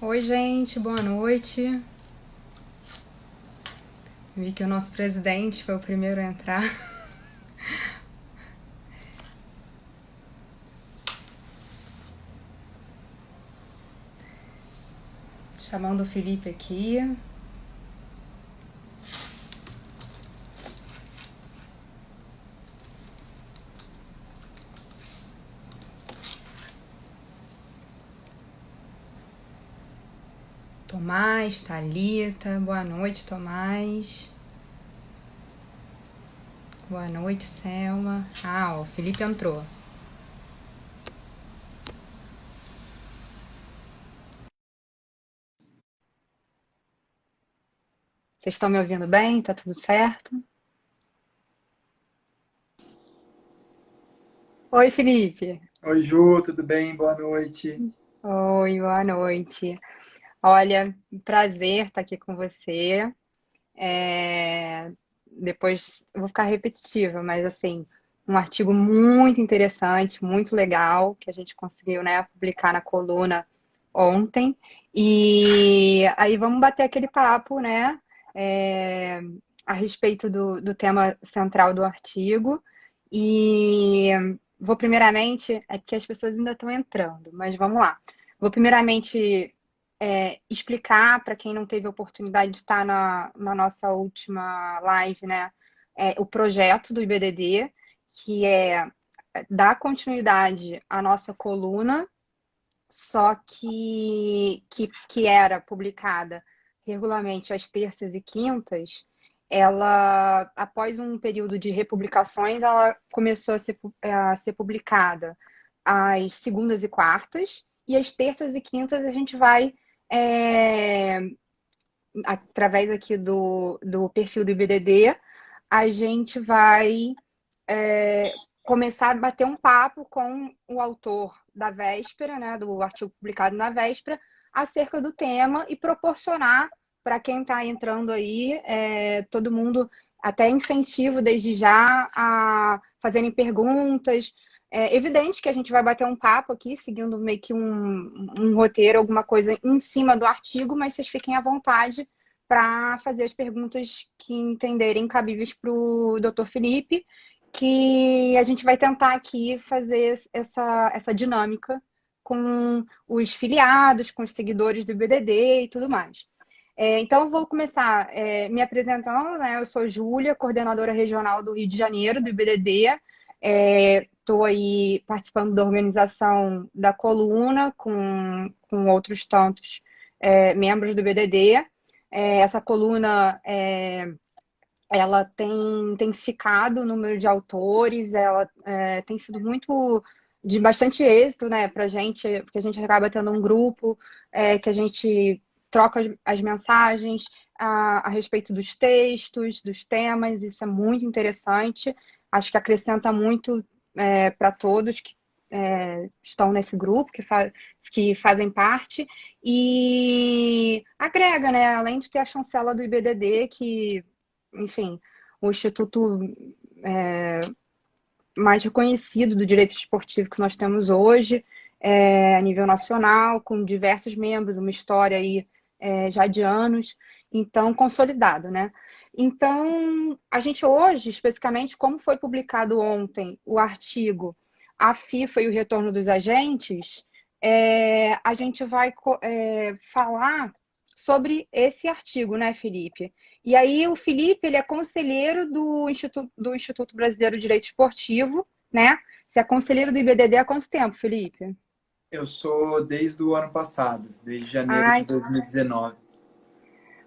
Oi, gente, boa noite. Vi que o nosso presidente foi o primeiro a entrar. Chamando o Felipe aqui. Tomás, Thalita, boa noite, Tomás. Boa noite, Selma. Ah, o Felipe entrou. Vocês estão me ouvindo bem? Tá tudo certo? Oi, Felipe. Oi, Ju, tudo bem? Boa noite. Oi, boa noite. Olha, prazer estar aqui com você. Depois eu vou ficar repetitiva, mas assim, um artigo muito interessante, muito legal, que a gente conseguiu, né, publicar na coluna ontem. E aí vamos bater aquele papo, né, é, a respeito do tema central do artigo. E vou primeiramente, é porque as pessoas ainda estão entrando, mas vamos lá. Vou primeiramente explicar para quem não teve a oportunidade de estar na nossa última live, né, o projeto do IBDD, que é dar continuidade à nossa coluna, só que era publicada regularmente às terças e quintas. Ela, após um período de republicações, ela começou a ser publicada às segundas e quartas, e às terças e quintas a gente vai é, através aqui do perfil do IBDD, a gente vai começar a bater um papo com o autor da véspera, né, do artigo publicado na véspera, acerca do tema e proporcionar para quem está entrando aí, todo mundo, até incentivo desde já a fazerem perguntas. É evidente que a gente vai bater um papo aqui, seguindo meio que um roteiro, alguma coisa em cima do artigo, mas vocês fiquem à vontade para fazer as perguntas que entenderem cabíveis para o Dr. Felipe, que a gente vai tentar aqui fazer essa dinâmica com os filiados, com os seguidores do BDD e tudo mais. Então, eu vou começar me apresentando, né? Eu sou Júlia, coordenadora regional do Rio de Janeiro, do IBDD. Estou aí participando da organização da coluna com outros tantos membros do IBDD. Essa coluna ela tem intensificado o número de autores, ela tem sido muito de bastante êxito, né, para a gente, porque a gente acaba tendo um grupo que a gente troca as mensagens a respeito dos textos, dos temas, isso é muito interessante, acho que acrescenta muito para todos que estão nesse grupo, que fazem parte, e agrega, né, além de ter a chancela do IBDD, que enfim, o instituto mais reconhecido do direito esportivo que nós temos hoje, a nível nacional, com diversos membros, uma história aí já de anos, então consolidado, né? Então, a gente hoje, especificamente, como foi publicado ontem o artigo A FIFA e o Retorno dos Agentes, a gente vai falar sobre esse artigo, né, Felipe? E aí o Felipe, ele é conselheiro do Instituto Brasileiro de Direito Esportivo, né? Você é conselheiro do IBDD há quanto tempo, Felipe? Eu sou desde o ano passado, desde janeiro de Ai, 2019.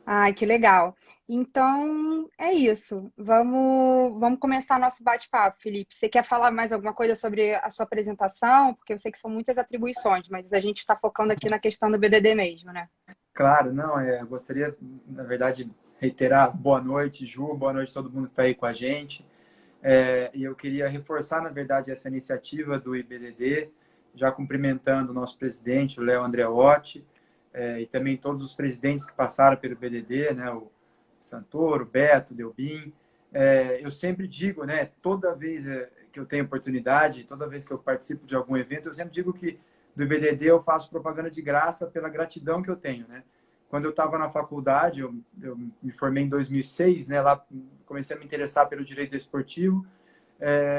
ai, que legal. Então, é isso. Vamos começar nosso bate-papo, Felipe. Você quer falar mais alguma coisa sobre a sua apresentação? Porque eu sei que são muitas atribuições, mas a gente está focando aqui na questão do BDD mesmo, né? Claro, não, eu gostaria, na verdade, reiterar boa noite, Ju, boa noite a todo mundo que está aí com a gente. E eu queria reforçar, na verdade, essa iniciativa do IBDD, já cumprimentando o nosso presidente, o Léo Andreotti, e também todos os presidentes que passaram pelo IBDD, né, o Santoro, o Beto, o Delbin. Eu sempre digo, né, toda vez que eu tenho oportunidade, toda vez que eu participo de algum evento, eu sempre digo que do IBDD, eu faço propaganda de graça pela gratidão que eu tenho, né? Quando eu estava na faculdade, eu me formei em 2006, né? Lá comecei a me interessar pelo direito esportivo.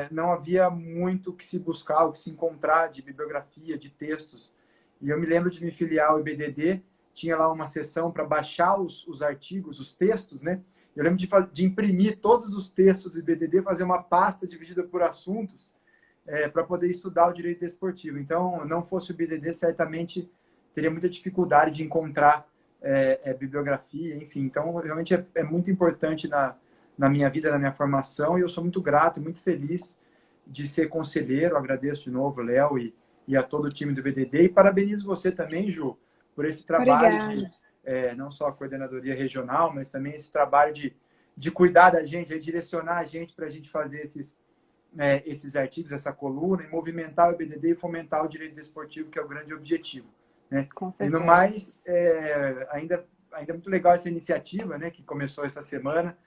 Não havia muito o que se buscar, o que se encontrar de bibliografia, de textos. E eu me lembro de me filiar ao IBDD, tinha lá uma seção para baixar os artigos, os textos, né? Eu lembro de imprimir todos os textos do IBDD, fazer uma pasta dividida por assuntos, para poder estudar o direito esportivo. Então, não fosse o IBDD, certamente teria muita dificuldade de encontrar bibliografia, enfim. Então, realmente é muito importante na minha vida, na minha formação, e eu sou muito grato, muito feliz de ser conselheiro. Agradeço de novo, Léo, e a todo o time do BDD, e parabenizo você também, Ju, por esse trabalho Obrigada. não só a coordenadoria regional, mas também esse trabalho de cuidar da gente, de direcionar a gente para a gente fazer esses artigos, essa coluna, e movimentar o BDD e fomentar o direito desportivo, que é o grande objetivo, né? Com E no certeza. mais, ainda é muito legal essa iniciativa, né, que começou essa semana,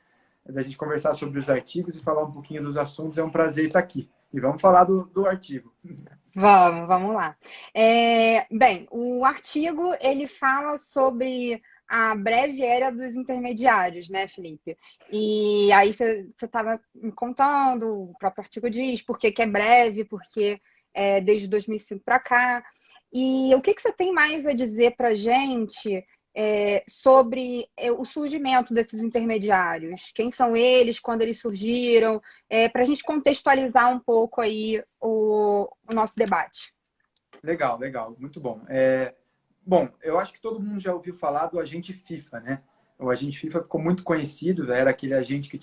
da gente conversar sobre os artigos e falar um pouquinho dos assuntos. É um prazer estar aqui. E vamos falar do artigo. Vamos lá. Bem, o artigo ele fala sobre a breve era dos intermediários, né, Felipe? E aí você estava me contando, o próprio artigo diz por que que é breve, porque desde 2005 para cá. E o que que você tem mais a dizer para a gente sobre o surgimento desses intermediários? Quem são eles, quando eles surgiram? Para a gente contextualizar um pouco aí o nosso debate. Legal, legal. Muito bom. Bom, eu acho que todo mundo já ouviu falar do agente FIFA, né? O agente FIFA ficou muito conhecido, era aquele agente que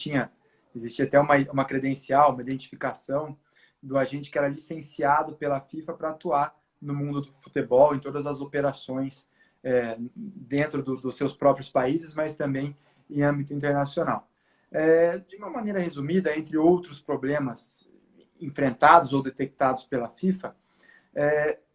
existia até uma credencial, uma identificação do agente que era licenciado pela FIFA para atuar no mundo do futebol, em todas as operações dentro dos seus próprios países, mas também em âmbito internacional. De uma maneira resumida, entre outros problemas enfrentados ou detectados pela FIFA,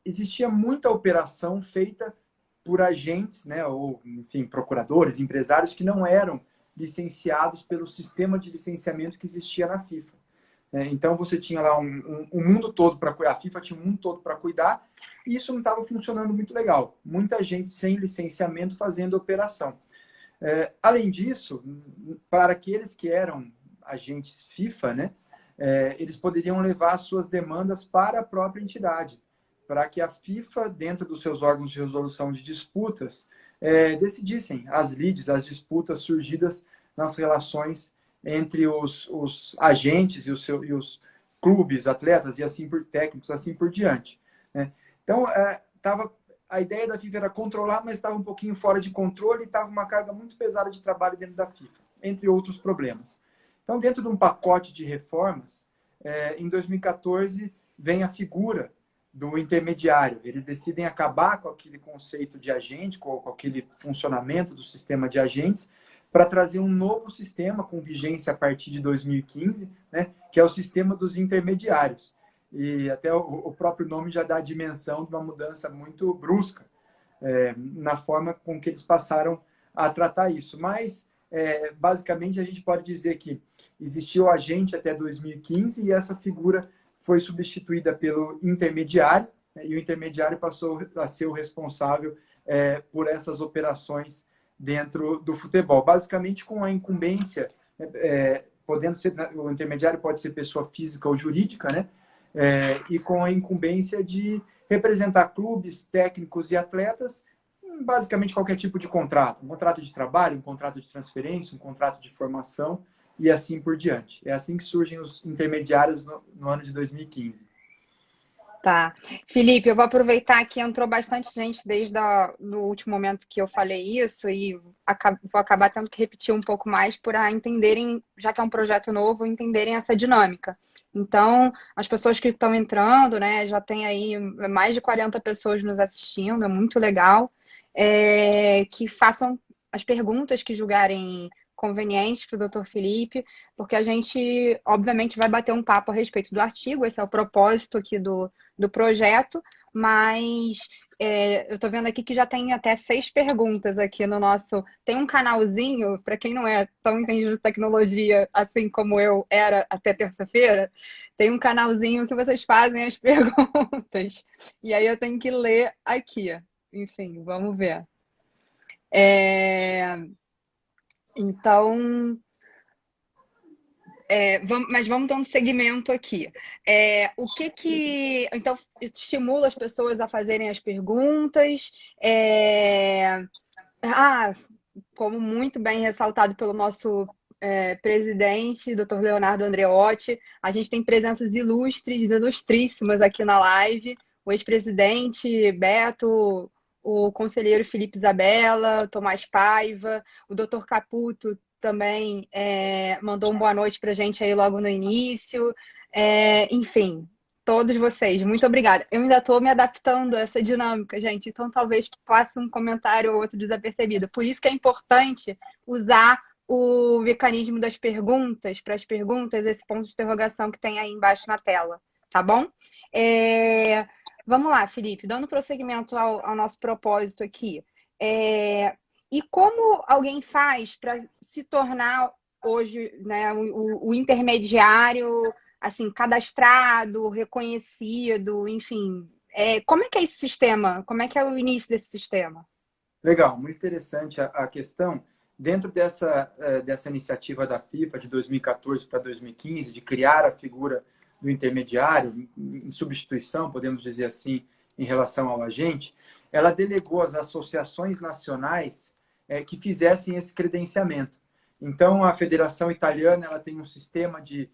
existia muita operação feita por agentes, né, ou, enfim, procuradores, empresários que não eram licenciados pelo sistema de licenciamento que existia na FIFA. Então, você tinha lá um mundo todo para cuidar, a FIFA tinha um mundo todo para cuidar, e isso não estava funcionando muito legal. Muita gente sem licenciamento fazendo operação. Além disso, para aqueles que eram agentes FIFA, né, eles poderiam levar suas demandas para a própria entidade, para que a FIFA, dentro dos seus órgãos de resolução de disputas, decidissem as lides, as disputas surgidas nas relações entre os agentes e os clubes, atletas e assim por técnicos, assim por diante, né? Então, a ideia da FIFA era controlar, mas estava um pouquinho fora de controle e estava uma carga muito pesada de trabalho dentro da FIFA, entre outros problemas. Então, dentro de um pacote de reformas, em 2014 vem a figura do intermediário. Eles decidem acabar com aquele conceito de agente, com aquele funcionamento do sistema de agentes, para trazer um novo sistema com vigência a partir de 2015, né, que é o sistema dos intermediários. E até o próprio nome já dá a dimensão de uma mudança muito brusca na forma com que eles passaram a tratar isso. Mas, basicamente, a gente pode dizer que existiu o agente até 2015 e essa figura foi substituída pelo intermediário, né, e o intermediário passou a ser o responsável por essas operações dentro do futebol. Basicamente, com a incumbência, podendo ser, o intermediário pode ser pessoa física ou jurídica, né? E com a incumbência de representar clubes, técnicos e atletas em basicamente qualquer tipo de contrato. Um contrato de trabalho, um contrato de transferência, um contrato de formação e assim por diante. É assim que surgem os intermediários no ano de 2015. Tá. Felipe, eu vou aproveitar que entrou bastante gente desde o último momento que eu falei isso e vou acabar tendo que repetir um pouco mais para entenderem, já que é um projeto novo, entenderem essa dinâmica. Então, as pessoas que estão entrando, né, já tem aí mais de 40 pessoas nos assistindo, é muito legal, que façam as perguntas que julgarem convenientes para o Dr. Felipe, porque a gente, obviamente, vai bater um papo a respeito do artigo, esse é o propósito aqui do projeto, mas eu tô vendo aqui que já tem até 6 perguntas aqui no nosso. Tem um canalzinho, para quem não é tão entendido de tecnologia, assim como eu era até terça-feira, tem um canalzinho que vocês fazem as perguntas. E aí eu tenho que ler aqui. Enfim, vamos ver. É, Então, mas vamos dando segmento aqui. Então, estimula as pessoas a fazerem as perguntas. É, ah, como muito bem ressaltado pelo nosso presidente, Dr. Leonardo Andreotti, a gente tem presenças ilustres, ilustríssimas aqui na live. O ex-presidente Beto, o conselheiro Felipe Isabella, Tomás Paiva, o Dr. Caputo também mandou uma boa noite para a gente aí logo no início. Enfim, todos vocês, muito obrigada. Eu ainda estou me adaptando a essa dinâmica, gente, então talvez passe um comentário ou outro desapercebido. Por isso que é importante usar o mecanismo das perguntas, para as perguntas, esse ponto de interrogação que tem aí embaixo na tela, tá bom? Vamos lá, Felipe, dando prosseguimento ao nosso propósito aqui. E como alguém faz para se tornar hoje, né, o intermediário assim, cadastrado, reconhecido, enfim. Como é que é esse sistema? Como é que é o início desse sistema? Legal, muito interessante a questão. Dentro dessa iniciativa da FIFA de 2014 para 2015, de criar a figura do intermediário, em substituição, podemos dizer assim, em relação ao agente, ela delegou às associações nacionais que fizessem esse credenciamento. Então, a Federação Italiana ela tem um sistema de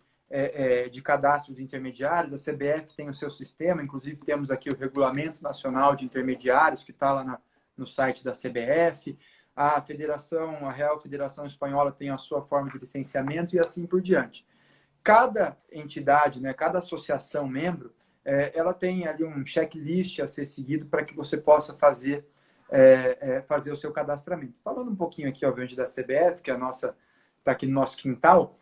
cadastro de intermediários, a CBF tem o seu sistema, inclusive temos aqui o Regulamento Nacional de Intermediários, que está lá no site da CBF, a Real Federação Espanhola tem a sua forma de licenciamento e assim por diante. Cada entidade, né, cada associação membro, ela tem ali um checklist a ser seguido para que você possa fazer o seu cadastramento. Falando um pouquinho aqui, obviamente, da CBF, que está aqui no nosso quintal,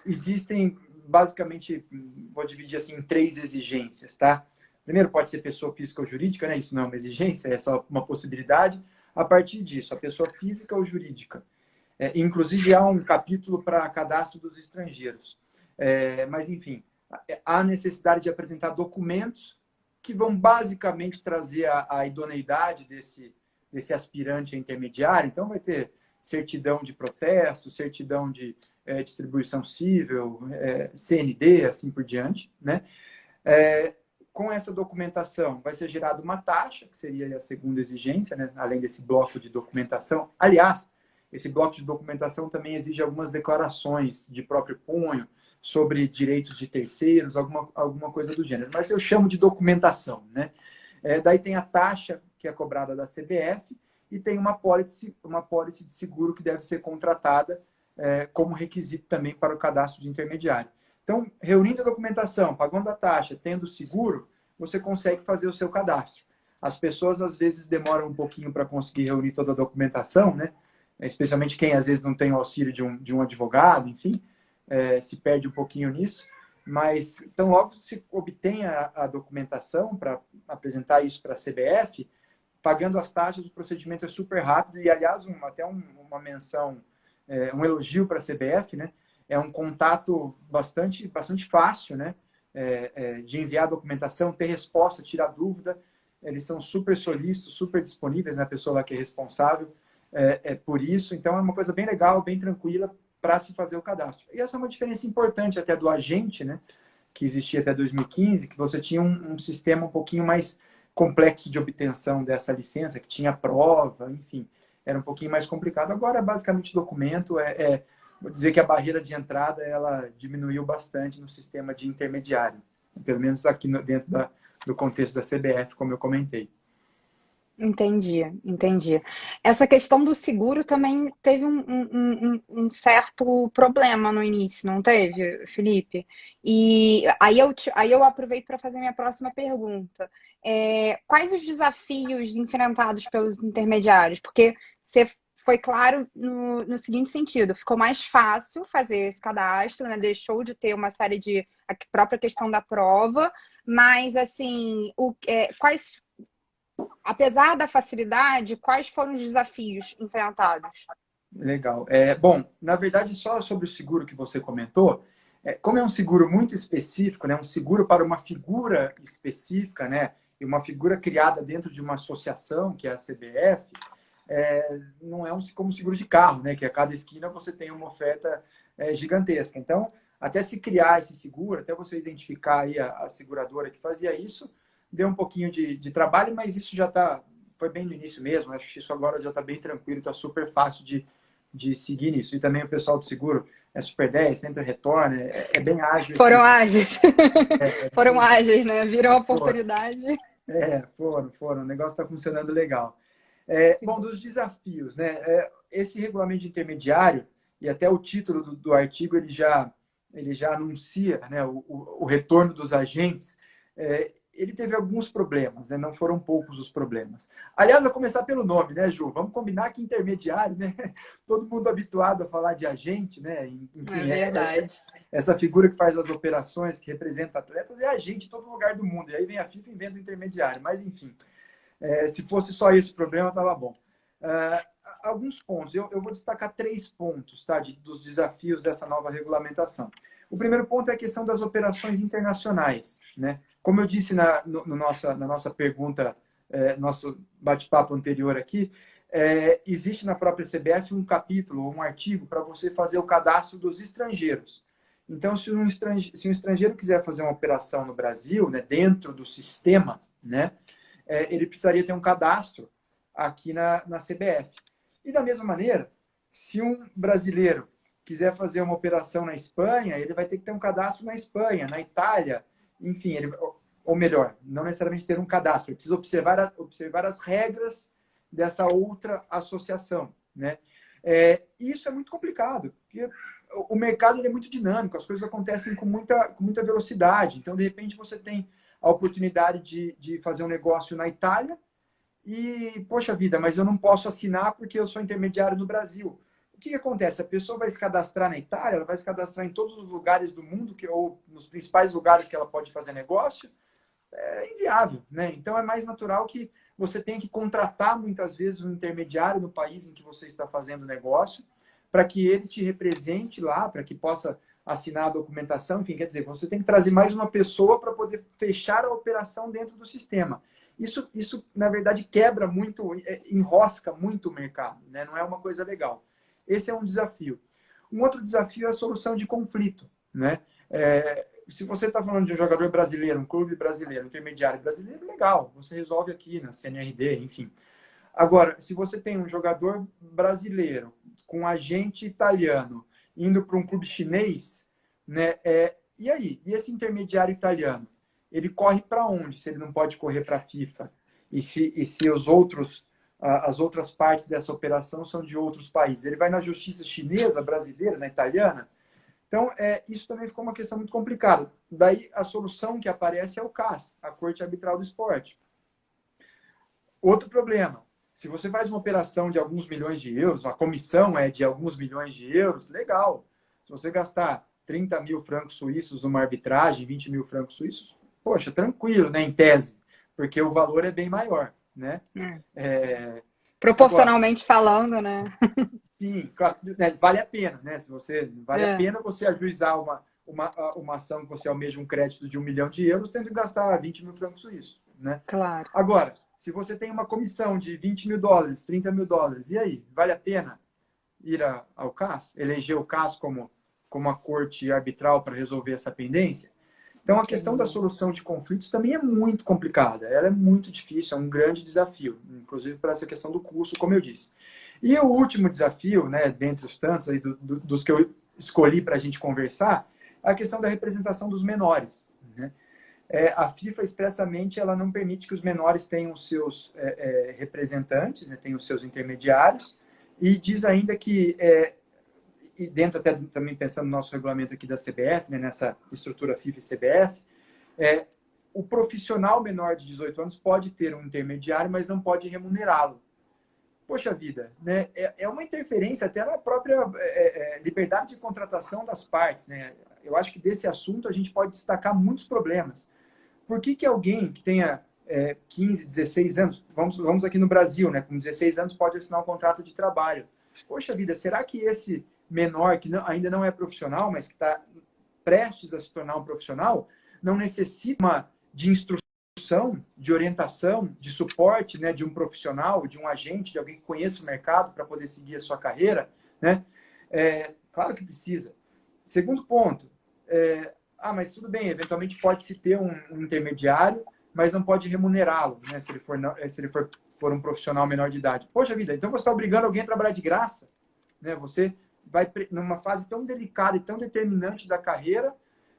existem basicamente, vou dividir assim em 3 exigências, tá? Primeiro pode ser pessoa física ou jurídica, né? Isso não é uma exigência, é só uma possibilidade. A partir disso, a pessoa física ou jurídica. Inclusive, há um capítulo para cadastro dos estrangeiros. Mas, enfim, há necessidade de apresentar documentos que vão basicamente trazer a idoneidade desse aspirante a intermediário. Então, vai ter certidão de protesto, certidão de distribuição cível, CND, assim por diante, né? Com essa documentação, vai ser gerada uma taxa, que seria a segunda exigência, né? Além desse bloco de documentação. Aliás, esse bloco de documentação também exige algumas declarações de próprio punho sobre direitos de terceiros, alguma coisa do gênero. Mas eu chamo de documentação, né? Daí tem a taxa que é cobrada da CBF e tem uma pólice de seguro que deve ser contratada como requisito também para o cadastro de intermediário. Então, reunindo a documentação, pagando a taxa, tendo seguro, você consegue fazer o seu cadastro. As pessoas, às vezes, demoram um pouquinho para conseguir reunir toda a documentação, né? Especialmente quem, às vezes, não tem o auxílio de um advogado, enfim, se perde um pouquinho nisso. Mas, então, logo se obtém a documentação para apresentar isso para a CBF, pagando as taxas, o procedimento é super rápido e, aliás, até uma menção, um elogio para a CBF, né? É um contato bastante fácil, né? De enviar a documentação, ter resposta, tirar dúvida. Eles são super solícitos, super disponíveis, né? A pessoa lá que é responsável por isso. Então, é uma coisa bem legal, bem tranquila para se fazer o cadastro. E essa é uma diferença importante até do agente, né? Que existia até 2015, que você tinha um sistema um pouquinho mais complexo de obtenção dessa licença, que tinha prova, enfim, era um pouquinho mais complicado. Agora, basicamente, documento vou dizer que a barreira de entrada ela diminuiu bastante no sistema de intermediário, pelo menos aqui dentro do contexto da CBF, como eu comentei. Entendi, entendi. Essa questão do seguro também teve um certo problema no início, não teve, Felipe? E aí eu aproveito para fazer minha próxima pergunta. Quais os desafios enfrentados pelos intermediários? Porque você foi claro no seguinte sentido, ficou mais fácil fazer esse cadastro, né? Deixou de ter uma série a própria questão da prova, mas assim, quais apesar da facilidade, quais foram os desafios enfrentados? Legal. Bom, na verdade, só sobre o seguro que você comentou, como é um seguro muito específico, né, um seguro para uma figura específica, né, e uma figura criada dentro de uma associação, que é a CBF, não é como seguro de carro, né, que a cada esquina você tem uma oferta gigantesca. Então, até se criar esse seguro, até você identificar aí a seguradora que fazia isso, deu um pouquinho de trabalho, mas isso já foi bem no início mesmo. Acho que isso agora já está bem tranquilo, está super fácil de seguir nisso. E também o pessoal do seguro é super 10, sempre retorna, é bem ágil Foram ágeis. Foram esse, ágeis, né? Viram a oportunidade. foram. O negócio está funcionando legal. Bom, dos desafios, né? Esse regulamento de intermediário, e até o título do artigo, ele já anuncia, né, o retorno dos agentes. Ele teve alguns problemas, né? Não foram poucos os problemas. Aliás, a começar pelo nome, né, Ju? Vamos combinar que intermediário, né? Todo mundo habituado a falar de agente, né? Enfim, É verdade. essa figura que faz as operações, que representa atletas, é agente em todo lugar do mundo. E aí vem a FIFA e inventa o intermediário. Mas, enfim, se fosse só esse o problema, estava bom. Alguns pontos. Eu vou destacar 3 pontos, tá? Dos desafios dessa nova regulamentação. O primeiro ponto é a questão das operações internacionais, né? Como eu disse na nossa pergunta, nosso bate-papo anterior aqui, existe na própria CBF um capítulo, um artigo para você fazer o cadastro dos estrangeiros. Então, se um estrangeiro quiser fazer uma operação no Brasil, né, dentro do sistema, né, ele precisaria ter um cadastro aqui na CBF. E da mesma maneira, se um brasileiro quiser fazer uma operação na Espanha, ele vai ter que ter um cadastro na Espanha, na Itália, enfim, ou melhor, não necessariamente ter um cadastro, ele precisa observar as regras dessa outra associação, né? Isso é muito complicado, porque o mercado ele é muito dinâmico, as coisas acontecem com muita velocidade. Então, de repente, você tem a oportunidade de fazer um negócio na Itália e, poxa vida, mas eu não posso assinar porque eu sou intermediário no Brasil. O que acontece? A pessoa vai se cadastrar na Itália, ela vai se cadastrar em todos os lugares do mundo, ou nos principais lugares que ela pode fazer negócio. É inviável, né? Então é mais natural que você tenha que contratar muitas vezes um intermediário no país em que você está fazendo negócio, para que ele te represente lá, para que possa assinar a documentação, enfim, quer dizer, você tem que trazer mais uma pessoa para poder fechar a operação dentro do sistema. Isso, na verdade, quebra muito, enrosca muito o mercado, né? Não é uma coisa legal. Esse é um desafio. Um outro desafio é a solução de conflito, né? Se você está falando de um jogador brasileiro, um clube brasileiro, um intermediário brasileiro, legal, você resolve aqui na CNRD, enfim. Agora, se você tem um jogador brasileiro com um agente italiano indo para um clube chinês, né? E aí? E esse intermediário italiano? Ele corre para onde, se ele não pode correr para a FIFA? E se as outras partes dessa operação são de outros países? Ele vai na justiça chinesa, brasileira, na italiana? Então, isso também ficou uma questão muito complicada. Daí, a solução que aparece é o CAS, a Corte Arbitral do Esporte. Outro problema, se você faz uma operação de alguns milhões de euros, a comissão é de alguns milhões de euros, legal. Se você gastar 30 mil francos suíços numa arbitragem, 20 mil francos suíços, poxa, tranquilo, né, em tese, porque o valor é bem maior, né? Proporcionalmente falando, né? Sim, claro, né, vale a pena, né? Vale a pena você ajuizar uma ação que você almeja um crédito de 1 milhão de euros, tendo que gastar 20 mil francos suíços, né? Claro. Agora, se você tem uma comissão de 20 mil dólares, 30 mil dólares, e aí? Vale a pena ir ao CAS? Eleger o CAS como a corte arbitral para resolver essa pendência? Então, a questão da solução de conflitos também é muito complicada. Ela é muito difícil, é um grande desafio, inclusive para essa questão do custo, como eu disse. E o último desafio, né, dentre os tantos aí dos que eu escolhi para a gente conversar, é a questão da representação dos menores, né? A FIFA, expressamente, ela não permite que os menores tenham os seus representantes, né, tenham os seus intermediários, e diz ainda que e dentro até também pensando no nosso regulamento aqui da CBF, né, nessa estrutura FIFA e CBF, o profissional menor de 18 anos pode ter um intermediário, mas não pode remunerá-lo. Poxa vida, né? É uma interferência até na própria liberdade de contratação das partes, né? Eu acho que desse assunto a gente pode destacar muitos problemas. Por que alguém que tenha 15, 16 anos, vamos aqui no Brasil, né? Com 16 anos pode assinar um contrato de trabalho. Poxa vida, será que esse menor, que ainda não é profissional, mas que está prestes a se tornar um profissional, não necessita de instrução, de orientação, de suporte, né, de um profissional, de um agente, de alguém que conheça o mercado para poder seguir a sua carreira, né? Claro que precisa. Segundo ponto, mas tudo bem, eventualmente pode-se ter um intermediário, mas não pode remunerá-lo, né, se ele for um profissional menor de idade. Poxa vida, então você está obrigando alguém a trabalhar de graça, né? Você vai numa fase tão delicada e tão determinante da carreira,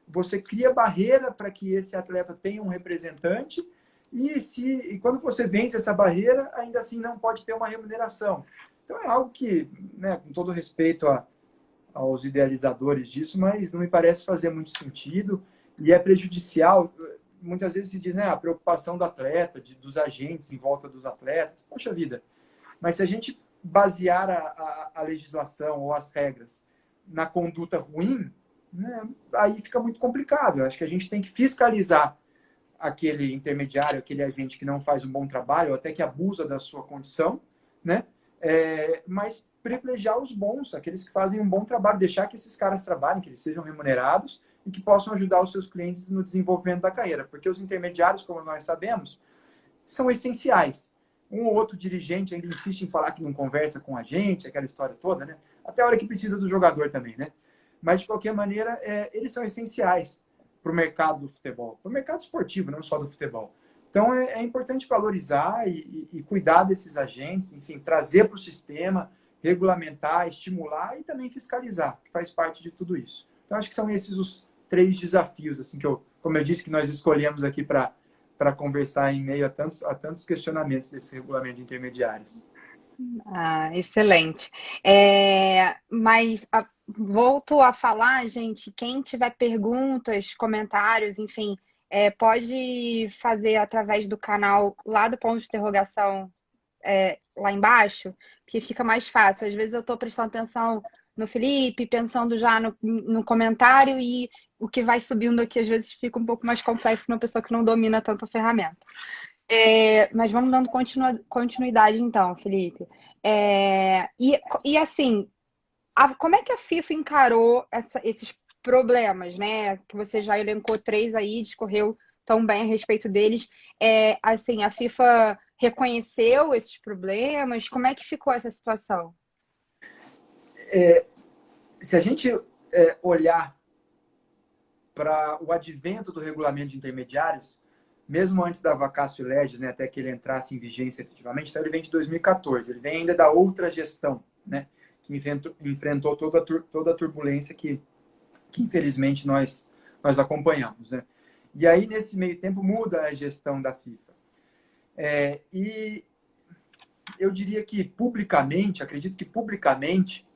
você cria barreira para que esse atleta tenha um representante e quando você vence essa barreira, ainda assim não pode ter uma remuneração. Então é algo que, né, com todo respeito aos idealizadores disso, mas não me parece fazer muito sentido e é prejudicial. Muitas vezes se diz, né, a preocupação do atleta, dos agentes em volta dos atletas. Poxa vida, mas se a gente basear a legislação ou as regras na conduta ruim, né, aí fica muito complicado. Eu acho que a gente tem que fiscalizar aquele intermediário, aquele agente que não faz um bom trabalho, ou até que abusa da sua condição, né? Mas privilegiar os bons, aqueles que fazem um bom trabalho, deixar que esses caras trabalhem, que eles sejam remunerados e que possam ajudar os seus clientes no desenvolvimento da carreira. Porque os intermediários, como nós sabemos, são essenciais. Um ou outro dirigente ainda insiste em falar que não conversa com a gente, aquela história toda, né? Até a hora que precisa do jogador também, né? Mas, de qualquer maneira, eles são essenciais para o mercado do futebol, para o mercado esportivo, não só do futebol. Então, é importante valorizar e cuidar desses agentes, enfim, trazer para o sistema, regulamentar, estimular e também fiscalizar, que faz parte de tudo isso. Então, acho que são esses os 3 desafios, assim, como eu disse, que nós escolhemos aqui para conversar em meio a tantos questionamentos desse regulamento de intermediários. Excelente. Mas volto a falar, gente, quem tiver perguntas, comentários, enfim, pode fazer através do canal lá do ponto de interrogação lá embaixo, que fica mais fácil. Às vezes eu estou prestando atenção no Felipe, pensando já no comentário e o que vai subindo aqui às vezes fica um pouco mais complexo para uma pessoa que não domina tanto a ferramenta. Mas vamos dando continuidade então, Felipe. E assim, como é que a FIFA encarou esses problemas, né? Que você já elencou 3 aí, discorreu tão bem a respeito deles. Assim, a FIFA reconheceu esses problemas? Como é que ficou essa situação? Se a gente olhar para o advento do regulamento de intermediários, mesmo antes da vacatio legis, né, até que ele entrasse em vigência efetivamente, então ele vem de 2014, ele vem ainda da outra gestão, né, que enfrentou toda a turbulência que infelizmente nós acompanhamos, né? E aí, nesse meio tempo, muda a gestão da FIFA. E eu diria que publicamente, acredito que publicamente,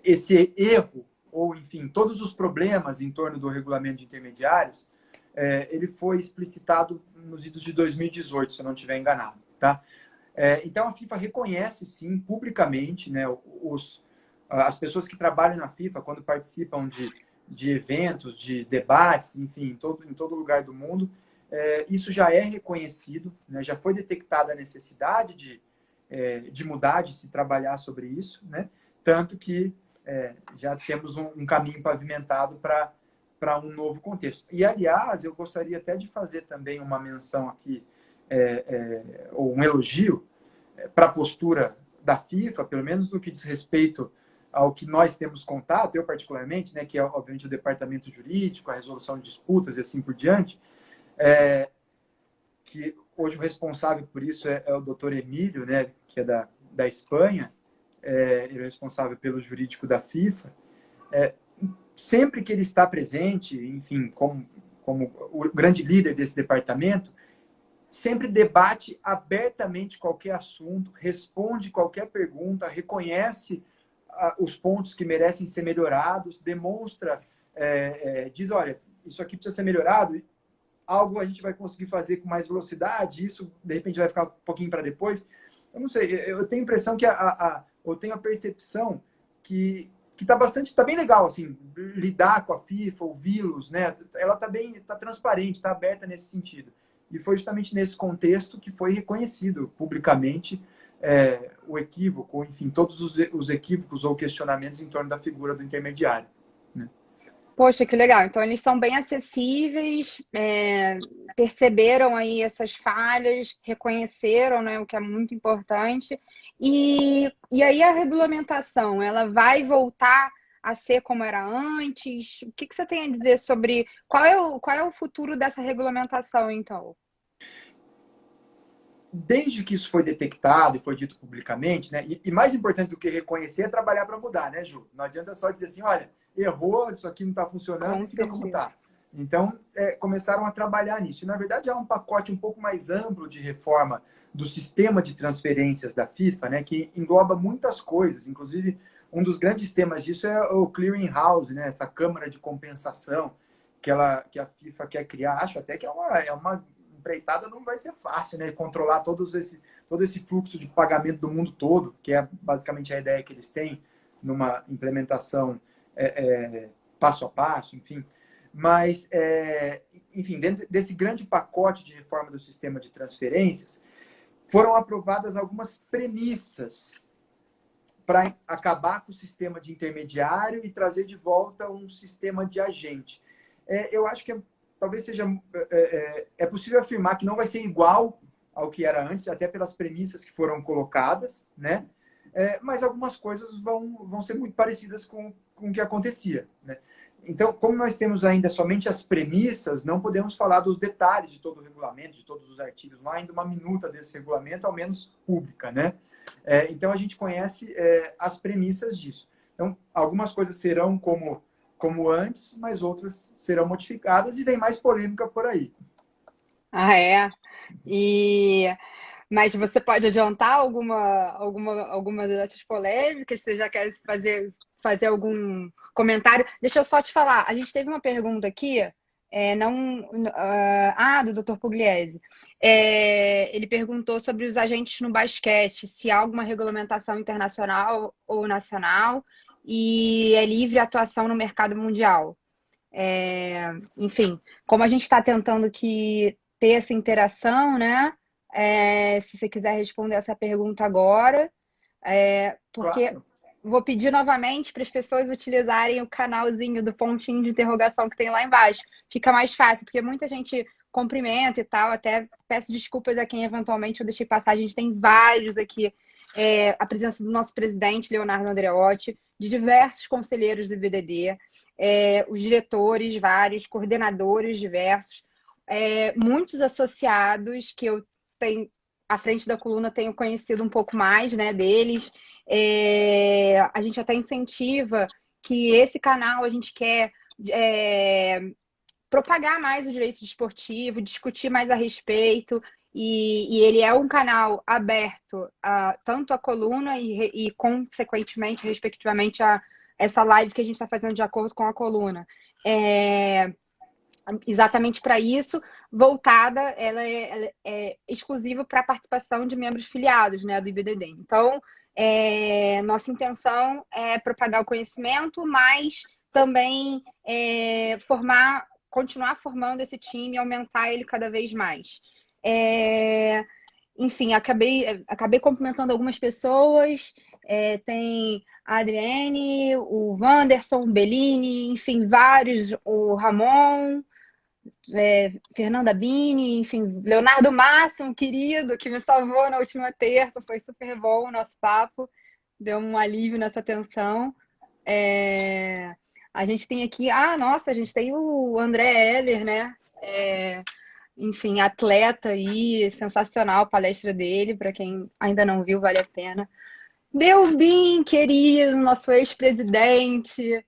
esse erro, ou enfim, todos os problemas em torno do regulamento de intermediários, ele foi explicitado nos idos de 2018, se eu não estiver enganado, tá? Então, a FIFA reconhece, sim, publicamente, né, as pessoas que trabalham na FIFA, quando participam de eventos, de debates, enfim, em todo lugar do mundo, isso já é reconhecido, né, já foi detectada a necessidade de mudar, de se trabalhar sobre isso, né, tanto que já temos um caminho pavimentado para um novo contexto. E, aliás, eu gostaria até de fazer também uma menção aqui, ou um elogio para a postura da FIFA, pelo menos no que diz respeito ao que nós temos contato, eu particularmente, né, que é, obviamente, o departamento jurídico, a resolução de disputas e assim por diante, que hoje o responsável por isso é o doutor Emílio, né, que é da Espanha, ele é responsável pelo jurídico da FIFA. Sempre que ele está presente, enfim, como o grande líder desse departamento, sempre debate abertamente qualquer assunto, responde qualquer pergunta, reconhece os pontos que merecem ser melhorados, demonstra, diz, olha, isso aqui precisa ser melhorado, algo a gente vai conseguir fazer com mais velocidade, isso de repente vai ficar um pouquinho para depois. Eu não sei, eu tenho a impressão que eu tenho a percepção que tá bem legal, assim, lidar com a FIFA, ouvi-los, né? Ela tá transparente, tá aberta nesse sentido. E foi justamente nesse contexto que foi reconhecido publicamente o equívoco, enfim, todos os equívocos ou questionamentos em torno da figura do intermediário, né? Poxa, que legal. Então, eles são bem acessíveis, perceberam aí essas falhas, reconheceram, né, o que é muito importante. E aí a regulamentação, ela vai voltar a ser como era antes? O que que você tem a dizer sobre qual é o futuro dessa regulamentação, então? Desde que isso foi detectado e foi dito publicamente, né? E mais importante do que reconhecer é trabalhar para mudar, né, Ju? Não adianta só dizer assim, olha, errou, isso aqui não está funcionando Com e fica como certeza. está. Então, começaram a trabalhar nisso. E, na verdade, é um pacote um pouco mais amplo de reforma do sistema de transferências da FIFA, né, que engloba muitas coisas. Inclusive, um dos grandes temas disso é o clearing house, né, essa câmara de compensação que a FIFA quer criar. Acho até que é uma empreitada, não vai ser fácil, né, controlar todo esse fluxo de pagamento do mundo todo, que é basicamente a ideia que eles têm numa implementação passo a passo, enfim. Mas, enfim, dentro desse grande pacote de reforma do sistema de transferências, foram aprovadas algumas premissas para acabar com o sistema de intermediário e trazer de volta um sistema de agente. Eu acho que talvez seja possível afirmar que não vai ser igual ao que era antes, até pelas premissas que foram colocadas, né? Mas algumas coisas vão ser muito parecidas com o que acontecia, né? Então, como nós temos ainda somente as premissas, não podemos falar dos detalhes de todo o regulamento, de todos os artigos. Não há ainda uma minuta desse regulamento, ao menos pública, né? Então, a gente conhece as premissas disso. Então, algumas coisas serão como antes, mas outras serão modificadas e vem mais polêmica por aí. Ah, é? E mas você pode adiantar alguma dessas polêmicas? Você já quer fazer algum comentário? Deixa eu só te falar. A gente teve uma pergunta aqui, do Dr. Pugliese. Ele perguntou sobre os agentes no basquete, se há alguma regulamentação internacional ou nacional e é livre atuação no mercado mundial. Enfim, como a gente está tentando ter essa interação, né? Se você quiser responder essa pergunta agora, porque Claro. vou pedir novamente para as pessoas utilizarem o canalzinho do pontinho de interrogação que tem lá embaixo. Fica mais fácil, porque muita gente cumprimenta e tal. Até peço desculpas a quem eventualmente eu deixei passar. A gente tem vários aqui. A presença do nosso presidente, Leonardo Andreotti, de diversos conselheiros do BDD, os diretores, vários, coordenadores diversos, muitos associados que eu tenho, à frente da coluna, tenho conhecido um pouco mais, né, deles. A gente até incentiva que esse canal a gente quer propagar mais o direito desportivo, discutir mais a respeito. E ele é um canal aberto tanto a coluna e, consequentemente, respectivamente, a essa live que a gente está fazendo de acordo com a coluna. Exatamente para isso, voltada, ela é exclusiva para a participação de membros filiados, né, do IBDD. Então, nossa intenção é propagar o conhecimento, mas também continuar formando esse time e aumentar ele cada vez mais. Enfim, acabei cumprimentando algumas pessoas. Tem a Adriane, o Wanderson, o Bellini, enfim, vários, o Ramon, Fernanda Bini, enfim, Leonardo Máximo, querido, que me salvou na última terça. Foi super bom o nosso papo, deu um alívio nessa tensão. A gente tem aqui, nossa, a gente tem o André Heller, né? Enfim, atleta aí, sensacional a palestra dele, para quem ainda não viu, vale a pena. Delbin, querido, nosso ex-presidente,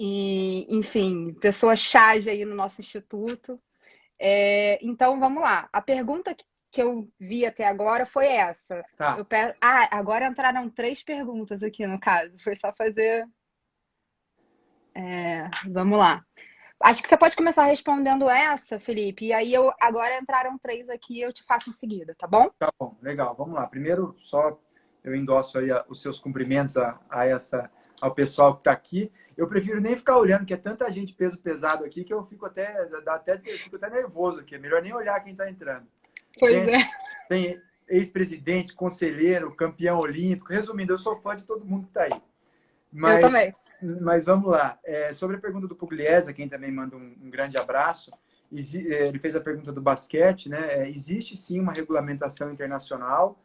e, enfim, pessoa-chave aí no nosso instituto. Então, vamos lá. A pergunta que eu vi até agora foi essa. Tá. Agora entraram 3 perguntas aqui, no caso. Foi só fazer... Vamos lá. Acho que você pode começar respondendo essa, Felipe, e aí agora entraram 3 aqui, eu te faço em seguida, tá bom? Tá bom, legal. Vamos lá. Primeiro, só eu endosso aí os seus cumprimentos a essa ao pessoal que está aqui. Eu prefiro nem ficar olhando, que é tanta gente peso pesado aqui que eu fico fico até nervoso aqui. É melhor nem olhar quem está entrando. Pois é. Tem ex-presidente, conselheiro, campeão olímpico. Resumindo, eu sou fã de todo mundo que está aí. Eu também. Mas vamos lá. Sobre a pergunta do Pugliese, a quem também manda um grande abraço, ele fez a pergunta do basquete, né? Existe sim uma regulamentação internacional,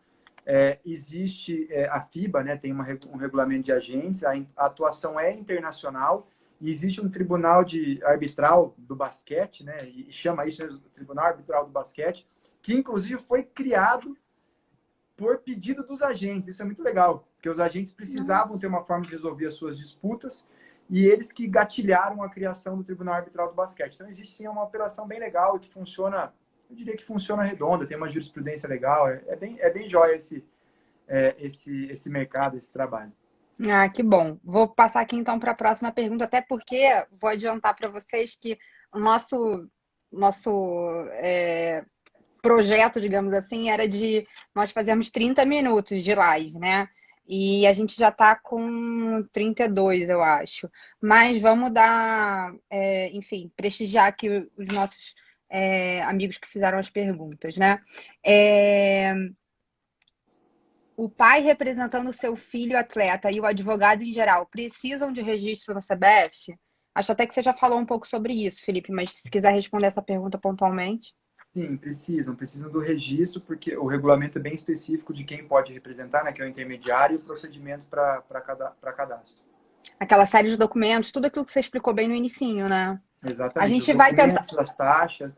existe a FIBA, né? Tem um regulamento de agentes, a atuação é internacional, e existe um tribunal arbitral do basquete, né? E chama isso mesmo, Tribunal Arbitral do Basquete, que inclusive foi criado por pedido dos agentes. Isso é muito legal, porque os agentes precisavam ter uma forma de resolver as suas disputas e eles que gatilharam a criação do Tribunal Arbitral do Basquete. Então, existe sim uma operação bem legal e que funciona, eu diria que funciona redonda, tem uma jurisprudência legal. É bem jóia esse mercado, esse trabalho. Ah, que bom. Vou passar aqui então para a próxima pergunta, até porque vou adiantar para vocês que o nosso projeto, digamos assim, era de nós fazermos 30 minutos de live, né? E a gente já está com 32, eu acho. Mas vamos dar, enfim, prestigiar aqui os nossos amigos que fizeram as perguntas, né? O pai representando o seu filho atleta e o advogado em geral precisam de registro na CBF? Acho até que você já falou um pouco sobre isso, Felipe, mas se quiser responder essa pergunta pontualmente. Sim, precisam do registro, porque o regulamento é bem específico de quem pode representar, né, que é o intermediário, e o procedimento para cadastro. Aquela série de documentos, tudo aquilo que você explicou bem no inicinho, né? Exatamente. A gente Os vai tentar. documentos, as taxas.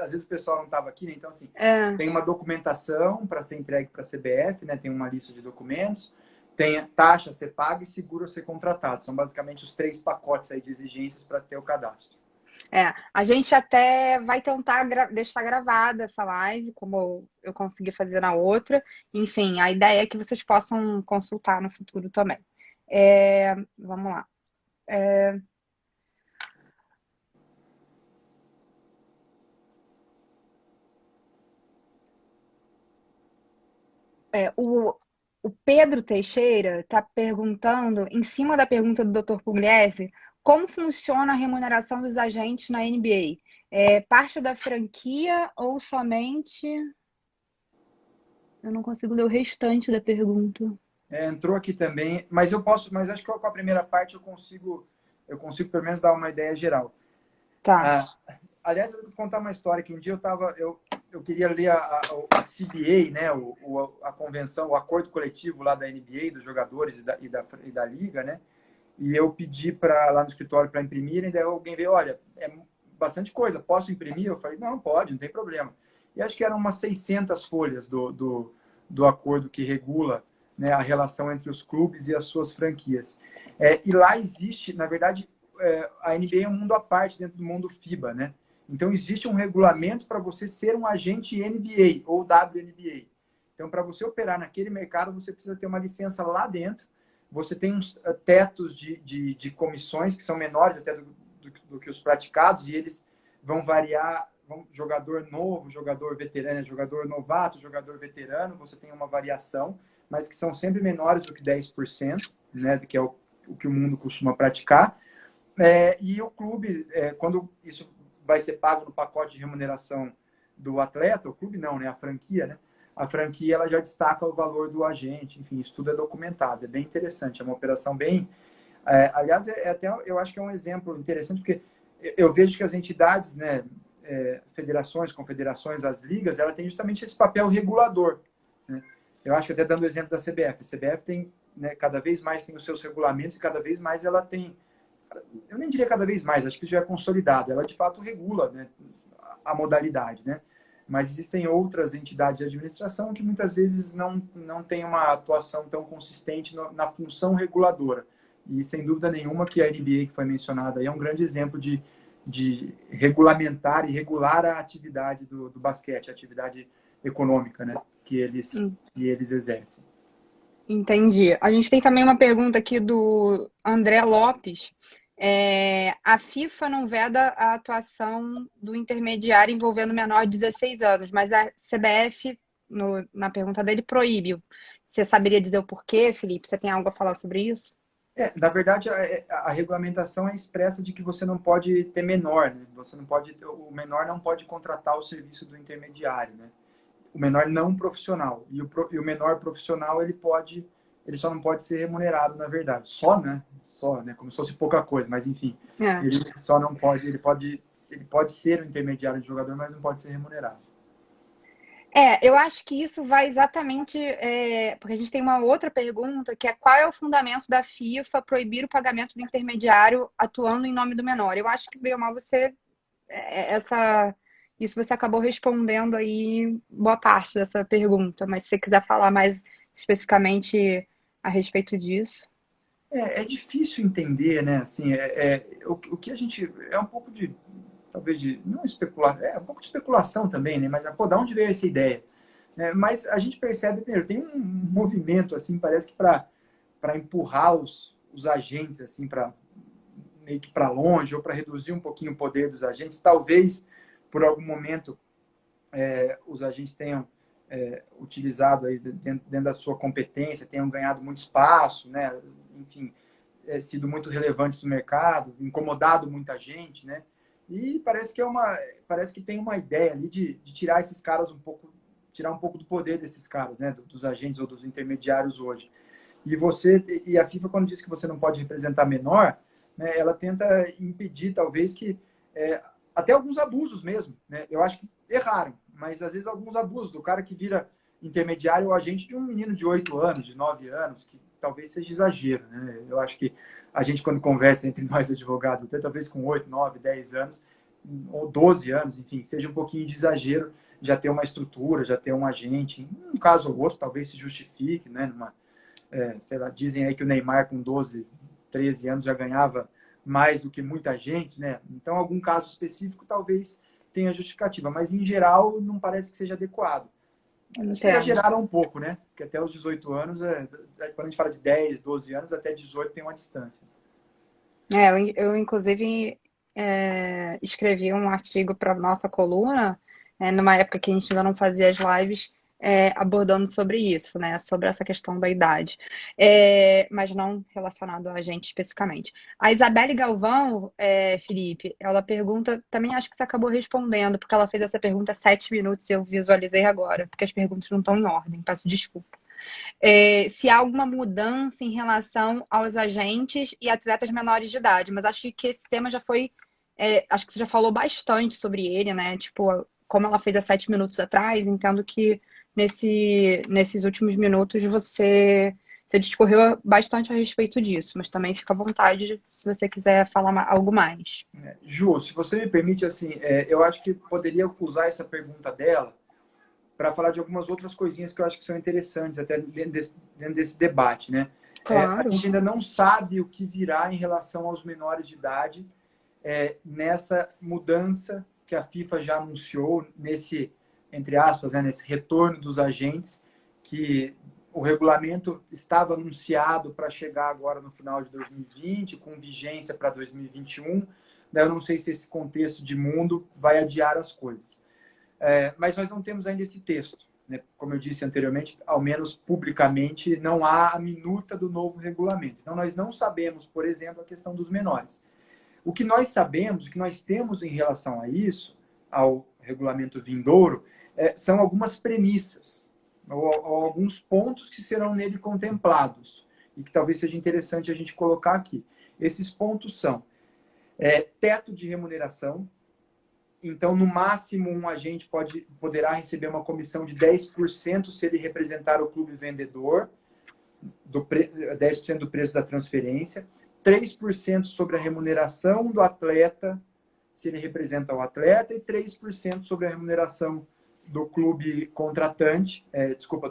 Às vezes o pessoal não estava aqui, né? Então, assim, tem uma documentação para ser entregue para a CBF, né? Tem uma lista de documentos, tem taxa a ser paga e seguro a ser contratado. São basicamente os 3 pacotes aí de exigências para ter o cadastro. A gente até vai tentar deixar gravada essa live, como eu consegui fazer na outra. Enfim, a ideia é que vocês possam consultar no futuro também. Vamos lá. O Pedro Teixeira está perguntando, em cima da pergunta do Dr. Pugliese, como funciona a remuneração dos agentes na NBA? É parte da franquia ou somente... Eu não consigo ler o restante da pergunta. Entrou aqui também, mas acho que com a primeira parte eu consigo pelo menos dar uma ideia geral. Tá. Aliás, eu vou contar uma história que um dia eu queria ler a CBA, né, a convenção, o acordo coletivo lá da NBA, dos jogadores e da liga, né? E eu pedi lá no escritório para imprimirem, daí alguém veio, olha, é bastante coisa, posso imprimir? Eu falei, não, pode, não tem problema. E acho que eram umas 600 folhas do acordo que regula, né, a relação entre os clubes e as suas franquias. E lá existe, na verdade, a NBA é um mundo à parte dentro do mundo FIBA, né? Então, existe um regulamento para você ser um agente NBA ou WNBA. Então, para você operar naquele mercado, você precisa ter uma licença lá dentro. Você tem uns tetos de comissões que são menores até do que os praticados, e eles vão variar, jogador novo, jogador veterano, jogador novato, jogador veterano, você tem uma variação, mas que são sempre menores do que 10%, né, que é o que o mundo costuma praticar. E o clube, quando isso vai ser pago no pacote de remuneração do atleta, o clube não, né? A franquia, né? A franquia ela já destaca o valor do agente, enfim, isso tudo é documentado, é bem interessante, é uma operação bem... aliás, eu acho que é um exemplo interessante, porque eu vejo que as entidades, né, federações, confederações, as ligas, ela tem justamente esse papel regulador, né? Eu acho que até dando o exemplo da CBF, a CBF tem, né, cada vez mais tem os seus regulamentos e cada vez mais ela tem... Eu nem diria cada vez mais, acho que já é consolidado. Ela, de fato, regula, né, a modalidade, né? Mas existem outras entidades de administração que muitas vezes não têm uma atuação tão consistente na função reguladora. E, sem dúvida nenhuma, que a NBA, que foi mencionada aí, é um grande exemplo de regulamentar e regular a atividade do basquete, a atividade econômica, né, que eles exercem. Entendi. A gente tem também uma pergunta aqui do André Lopes. A FIFA não veda a atuação do intermediário envolvendo menor de 16 anos, mas a CBF, na pergunta dele, proíbe. Você saberia dizer o porquê, Felipe? Você tem algo a falar sobre isso? Na verdade, a regulamentação é expressa de que você não pode ter menor, né? Você não pode o menor não pode contratar o serviço do intermediário, né? O menor não profissional. E o menor profissional, ele só não pode ser remunerado, na verdade. Só, né? Como se fosse pouca coisa, mas enfim, É. ele só não pode, ele pode ser o intermediário de jogador, mas não pode ser remunerado. Eu acho que isso vai exatamente. Porque a gente tem uma outra pergunta, que é qual é o fundamento da FIFA proibir o pagamento do intermediário atuando em nome do menor? Eu acho que, bem ou mal, isso você acabou respondendo aí boa parte dessa pergunta, mas se você quiser falar mais especificamente a respeito disso. É difícil entender, né? Assim, o que a gente. É um pouco de. Talvez de. Não especular. É um pouco de especulação também, né? Mas, pô, da onde veio essa ideia? Mas a gente percebe, primeiro, tem um movimento, assim, parece que para empurrar os agentes, assim, para meio que para longe, ou para reduzir um pouquinho o poder dos agentes. Talvez, por algum momento, os agentes tenham utilizado aí dentro da sua competência, tenham ganhado muito espaço, né? Enfim, sido muito relevantes no mercado, incomodado muita gente, né? E parece que tem uma ideia ali de tirar esses caras tirar um pouco do poder desses caras, né? Dos agentes ou dos intermediários hoje. E a FIFA, quando diz que você não pode representar menor, né, ela tenta impedir, talvez, que até alguns abusos mesmo, né? Eu acho que erraram, mas às vezes alguns abusos do cara que vira intermediário ou agente de um menino de 8 anos, de 9 anos, que talvez seja exagero, né? Eu acho que a gente, quando conversa entre nós advogados, até talvez com 8, 9, 10 anos, ou 12 anos, enfim, seja um pouquinho de exagero já ter uma estrutura, já ter um agente, um caso ou outro, talvez se justifique, né? Sei lá, dizem aí que o Neymar com 12, 13 anos já ganhava mais do que muita gente, né? Então, algum caso específico talvez tenha justificativa, mas em geral não parece que seja adequado. Acho que Entendo. exageraram um pouco, né? Porque até os 18 anos, quando a gente fala de 10, 12 anos, até 18 tem uma distância. Eu inclusive, escrevi um artigo para nossa coluna, numa época que a gente ainda não fazia as lives, abordando sobre isso, né? Sobre essa questão da idade. Mas não relacionado a gente especificamente. A Isabelle Galvão, Felipe, ela pergunta, também acho que você acabou respondendo, porque ela fez essa pergunta há 7 minutos e eu visualizei agora, porque as perguntas não estão em ordem, peço desculpa. Se há alguma mudança em relação aos agentes e atletas menores de idade, mas acho que esse tema já foi. Acho que você já falou bastante sobre ele, né? Tipo, como ela fez há 7 minutos atrás, entendo que nesses últimos minutos você discorreu bastante a respeito disso, mas também fica à vontade se você quiser falar algo mais. Ju, se você me permite, assim, eu acho que poderia usar essa pergunta dela para falar de algumas outras coisinhas que eu acho que são interessantes, até dentro desse debate, né? A Claro. gente ainda não sabe o que virá em relação aos menores de idade nessa mudança que a FIFA já anunciou, nesse, entre aspas, né, nesse retorno dos agentes, que o regulamento estava anunciado para chegar agora no final de 2020, com vigência para 2021. Daí eu não sei se esse contexto de mundo vai adiar as coisas. Mas nós não temos ainda esse texto. Né? Como eu disse anteriormente, ao menos publicamente, não há a minuta do novo regulamento. Então, nós não sabemos, por exemplo, a questão dos menores. O que nós sabemos, o que nós temos em relação a isso, ao regulamento vindouro, são algumas premissas, ou alguns pontos que serão nele contemplados, e que talvez seja interessante a gente colocar aqui. Esses pontos são teto de remuneração. Então, no máximo, um agente poderá receber uma comissão de 10% se ele representar o clube vendedor, 10% do preço da transferência, 3% sobre a remuneração do atleta, se ele representa o atleta, e 3% sobre a remuneração do clube contratante,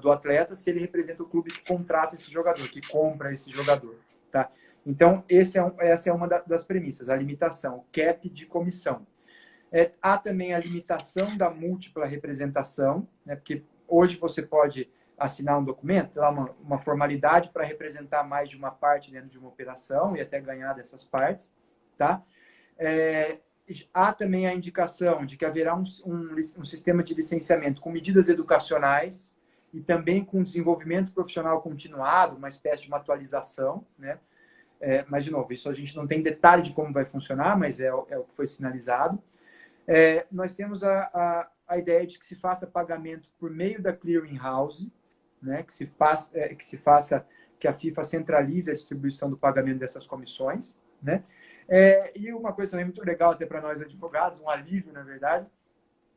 do atleta, se ele representa o clube que contrata esse jogador, que compra esse jogador. Tá? Então, essa é uma das premissas, a limitação, o cap de comissão. Há também a limitação da múltipla representação, né? Porque hoje você pode assinar um documento, lá uma formalidade para representar mais de uma parte dentro de uma operação e até ganhar dessas partes. Tá? Há também a indicação de que haverá um sistema de licenciamento com medidas educacionais e também com desenvolvimento profissional continuado, uma espécie de uma atualização, né? Mas, de novo, isso a gente não tem detalhe de como vai funcionar, mas é o que foi sinalizado. Nós temos a ideia de que se faça pagamento por meio da clearing house, né? Que a FIFA centralize a distribuição do pagamento dessas comissões, né? E uma coisa também muito legal até para nós advogados, um alívio, na verdade,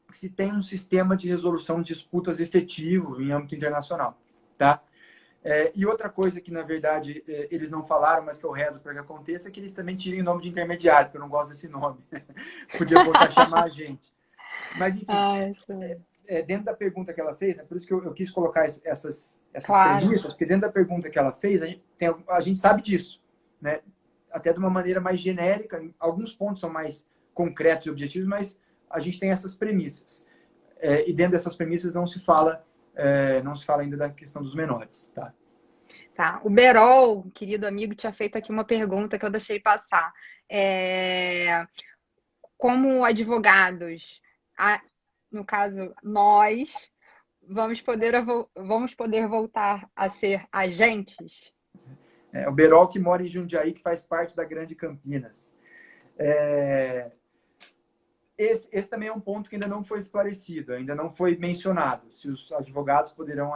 que se tem um sistema de resolução de disputas efetivo em âmbito internacional, tá? E outra coisa que, na verdade, eles não falaram, mas que eu rezo para que aconteça, é que eles também tirem o nome de intermediário, porque eu não gosto desse nome. Podia voltar a chamar a gente. Mas, enfim, dentro da pergunta que ela fez, né, por isso que eu quis colocar essas Claro. premissas, porque dentro da pergunta que ela fez, a gente sabe disso, né? Até de uma maneira mais genérica, alguns pontos são mais concretos e objetivos, mas a gente tem essas premissas. E dentro dessas premissas não se fala ainda da questão dos menores, tá? Tá. O Berol, querido amigo, tinha feito aqui uma pergunta que eu deixei passar. Como advogados, no caso, nós vamos poder voltar a ser agentes? O Berol, que mora em Jundiaí, que faz parte da Grande Campinas. Esse também é um ponto que ainda não foi esclarecido, ainda não foi mencionado, se os advogados poderão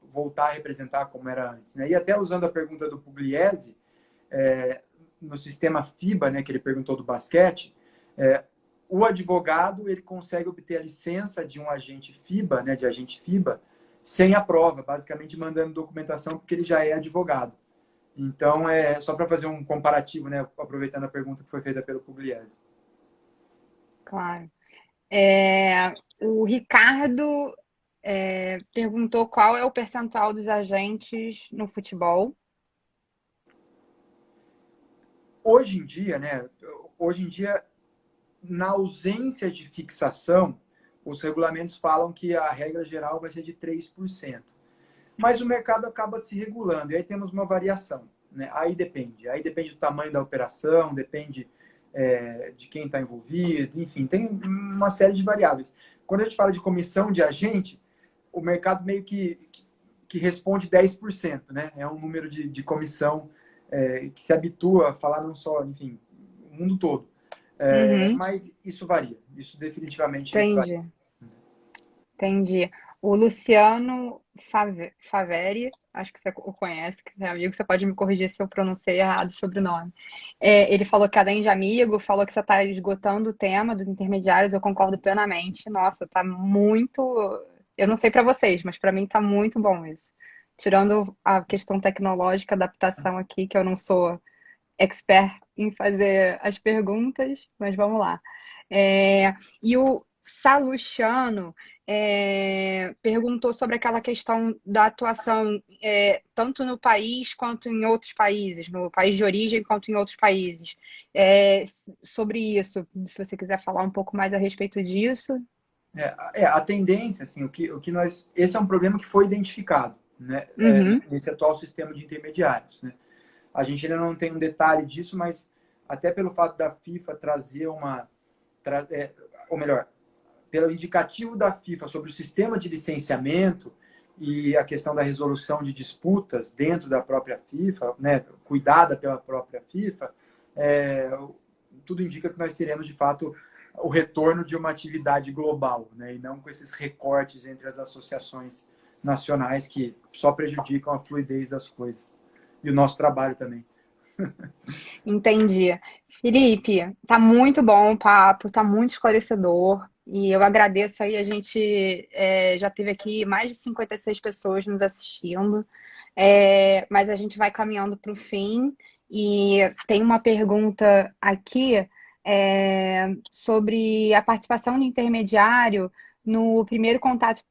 voltar a representar como era antes, né? E até usando a pergunta do Pugliese, no sistema FIBA, né, que ele perguntou do basquete, o advogado ele consegue obter a licença de um agente FIBA, né, de agente FIBA, sem a prova, basicamente mandando documentação, porque ele já é advogado. Então, só para fazer um comparativo, né, aproveitando a pergunta que foi feita pelo Pugliese. Claro. O Ricardo perguntou qual é o percentual dos agentes no futebol. Hoje em dia, né? Na ausência de fixação, os regulamentos falam que a regra geral vai ser de 3%. Mas o mercado acaba se regulando, e aí temos uma variação, né? Aí depende do tamanho da operação, depende de quem está envolvido, enfim, tem uma série de variáveis. Quando a gente fala de comissão de agente, o mercado meio que responde 10%, né? É um número de comissão que se habitua a falar não só, enfim, o mundo todo. Mas isso varia, isso definitivamente varia. Entendi. O Luciano Faveri, acho que você o conhece, que é amigo, você pode me corrigir se eu pronunciei errado o sobrenome. Ele falou que além de amigo, falou que você está esgotando o tema dos intermediários, eu concordo plenamente. Nossa, tá muito. Eu não sei para vocês, mas para mim tá muito bom isso. Tirando a questão tecnológica, adaptação aqui, que eu não sou expert em fazer as perguntas, mas vamos lá. E o Salustiano perguntou sobre aquela questão da atuação tanto no país quanto em outros países, no país de origem quanto em outros países. Sobre isso, se você quiser falar um pouco mais a respeito disso. A tendência, assim, esse é um problema que foi identificado, né, nesse atual sistema de intermediários, né? A gente ainda não tem um detalhe disso, mas até pelo fato da FIFA trazer ou melhor, pelo indicativo da FIFA sobre o sistema de licenciamento e a questão da resolução de disputas dentro da própria FIFA, né, cuidada pela própria FIFA, tudo indica que nós teremos, de fato, o retorno de uma atividade global, né, e não com esses recortes entre as associações nacionais que só prejudicam a fluidez das coisas. E o nosso trabalho também. Entendi. Felipe, tá muito bom o papo, tá muito esclarecedor. E eu agradeço aí, a gente já teve aqui mais de 56 pessoas nos assistindo, mas a gente vai caminhando para o fim. E tem uma pergunta aqui sobre a participação do intermediário no primeiro contrato